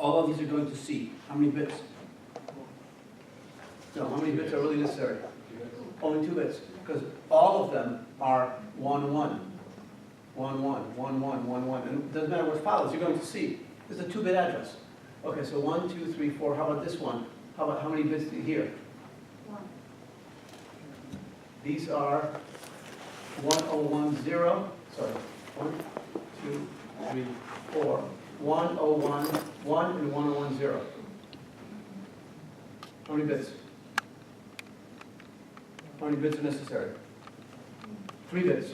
All of these are going to C. How many bits? No, how many bits are really necessary? Only 2 bits, because all of them are 1, 1. 1, 1, 1, 1, 1, 1. And it doesn't matter what follows, you're going to C. This is a 2-bit address. Okay, so 1, 2, 3, 4. How about this one? How many bits here? 1. These are 1010. Sorry. 1, 2, 3, 4. 101, 1 and 1010. How many bits? How many bits are necessary? 3 bits.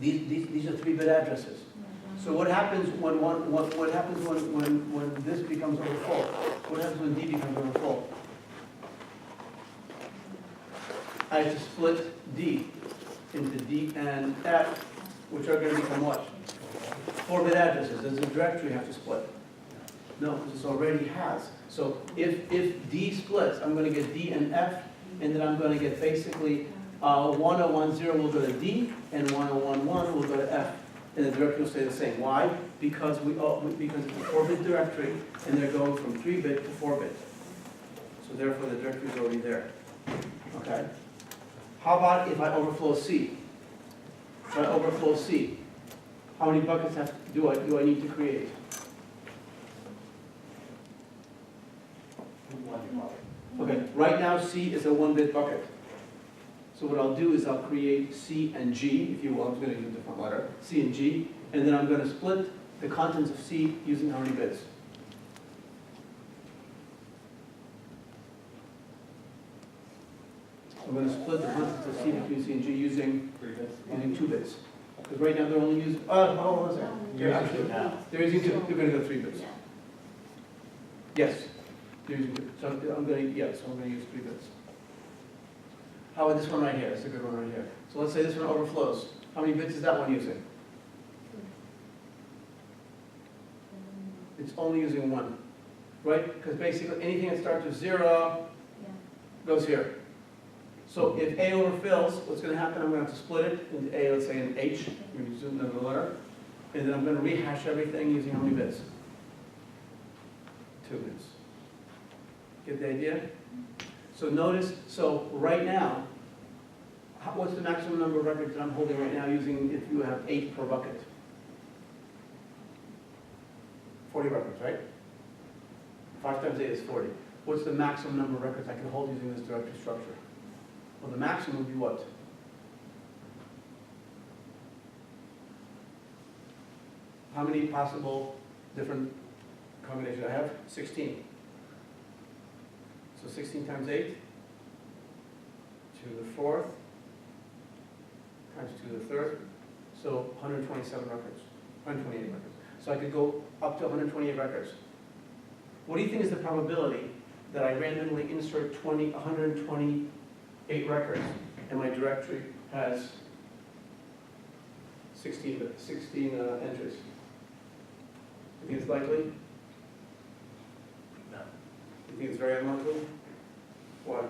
These are 3-bit addresses. So what happens when this becomes overfull? What happens when D becomes overfull? I have to split D into D and F, which are going to become what? 4-bit addresses. Does the directory have to split? No, this already has. So if D splits, I'm going to get D and F, and then I'm going to get basically 1010 will go to D, and 1011 will go to F. And the directory will stay the same. Why? Because because it's a 4-bit directory, and they're going from 3-bit to 4-bit. So therefore, the directory is already there. Okay. How about if I overflow C? If I overflow C, how many buckets do I need to create? Okay. Right now, C is a 1-bit bucket. So what I'll do is I'll create C and G, if you will. I'm going to use a different letter, C and G, and then I'm going to split the contents of C using how many bits? I'm going to split the contents of C between C and G using 2 bits. Because right now they're only using, hold on a second. They're using 2. They're going to go 3 bits. Yes. They're using 2. So I'm going to use 3 bits. How about this one right here? That's a good one right here. So let's say this one overflows. How many bits is that one using? It's only using 1, right? Because basically anything that starts with 0 goes here. So if A overfills, what's going to happen? I'm going to have to split it into A, let's say an H. I'm going to zoom another letter. And then I'm going to rehash everything using how many bits? 2 bits. Get the idea? So notice, so right now, what's the maximum number of records that I'm holding right now using if you have 8 per bucket? 40 records, right? 5 times 8 is 40. What's the maximum number of records I can hold using this directory structure? Well, the maximum would be what? How many possible different combinations I have? 16. So 16 times 8 to the 4th times 2 to the 3rd. So 127 records, 128 records. So I could go up to 128 records. What do you think is the probability that I randomly insert 128 records and my directory has 16 entries? You think it's likely? No. You think it's very unlikely? Why?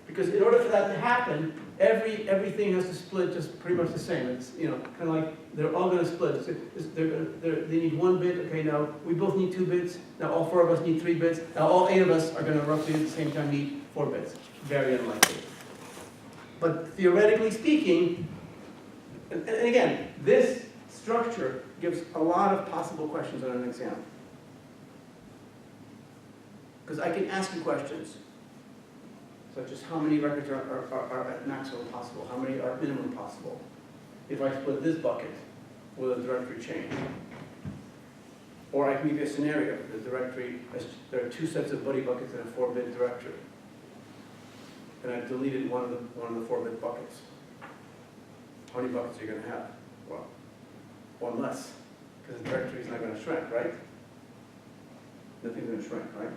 Because in order for that to happen, everything has to split just pretty much the same. It's kind of like they're all going to split. They need 1 bit. Okay, now we both need 2 bits. Now all 4 of us need 3 bits. Now all 8 of us are going to roughly at the same time need 4 bits. Very unlikely. But theoretically speaking, and again, this structure gives a lot of possible questions on an exam. Because I can ask you questions, such as how many records are at maximum possible, how many are minimum possible. If I split this bucket, will the directory change? Or I can give you a scenario. The directory, there are 2 sets of buddy buckets in a 4-bit directory. And I've deleted one of the 4-bit buckets. How many buckets are you going to have? Well, 1 less, because the directory is not going to shrink, right? Nothing's going to shrink, right?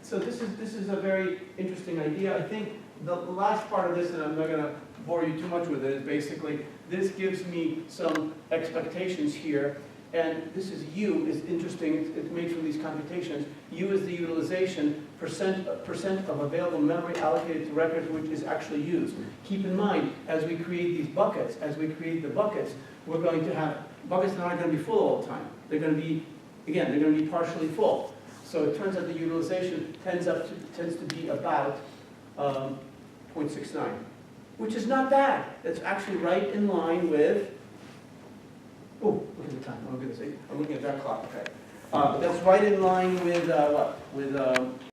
So this is a very interesting idea. I think the last part of this, and I'm not going to bore you too much with it, is basically this gives me some expectations here, And this is U, is interesting, it's made from these computations. U is the utilization, percent of available memory allocated to records which is actually used. Keep in mind, as we create these buckets, as we create the buckets, we're going to have buckets that aren't going to be full all the time. They're going to be, again, they're going to be partially full. So it turns out the utilization tends to be about 0.69, which is not bad. That's actually right in line with, oh, look at the time, I'm looking at that clock, okay. That's right in line with what? With